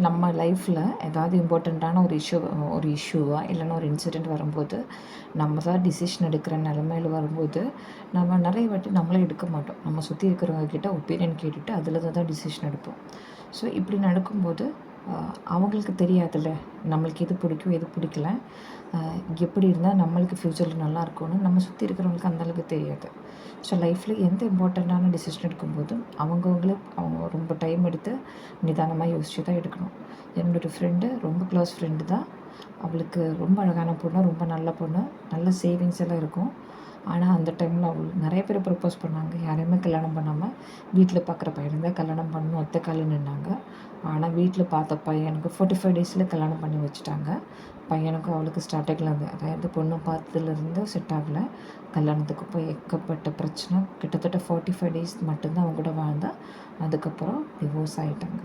நம்ம லைஃப்பில் ஏதாவது இம்பார்ட்டண்ட்டான ஒரு இஷ்யூவா இல்லைன்னா ஒரு இன்சிடெண்ட் வரும்போது நம்ம தான் டிசிஷன் எடுக்கிற நிலமையில வரும்போது நம்ம நிறைய வாட்டி நம்மளே எடுக்க மாட்டோம். நம்ம சுற்றி இருக்கிறவங்க கிட்ட ஒப்பீனியன் கேட்டுட்டு அதில் தான் டிசிஷன் எடுப்போம். ஸோ இப்படி நடக்கும்போது அவங்களுக்கு தெரியாதுல்ல நம்மளுக்கு எது பிடிக்கும் எது பிடிக்கல, எப்படி இருந்தால் நம்மளுக்கு ஃப்யூச்சரில் நல்லா இருக்கும்னு நம்ம சுற்றி இருக்கிறவங்களுக்கு அந்தளவுக்கு தெரியாது. ஸோ லைஃப்பில் எந்த இம்பார்ட்டண்ட்டான டிசிஷன் எடுக்கும்போதும் அவங்க ரொம்ப டைம் எடுத்து நிதானமாக யோசித்து தான் எடுக்கணும். என்னோடய ஃப்ரெண்டு ரொம்ப க்ளோஸ் ஃப்ரெண்டு தான். அவளுக்கு ரொம்ப அழகான பொண்ணு, ரொம்ப நல்ல பொண்ணு, நல்ல சேவிங்ஸ் எல்லாம் இருக்கும். ஆனால் அந்த டைமில் நிறைய பேர் ப்ரப்போஸ் பண்ணாங்க. யாரையுமே கல்யாணம் பண்ணாமல் வீட்டில் பார்க்குற பையனை தான் கல்யாணம் பண்ணணும் ஒத்த காலில் நின்னாங்க. ஆனால் வீட்டில் பார்த்த பையனுக்கு 45 டேஸில் கல்யாணம் பண்ணி வச்சுட்டாங்க. பையனுக்கும் அவளுக்கு ஸ்டார்டிங்கில் அதாவது பொண்ணு பார்த்ததுலேருந்து செட் ஆகலை. கல்யாணத்துக்கு போய் ஏகப்பட்ட பிரச்சனை. கிட்டத்தட்ட 45 டேஸ் மட்டும்தான் அவங்க கூட வாழ்ந்தா. அதுக்கப்புறம் டிவோர்ஸ் ஆகிட்டாங்க.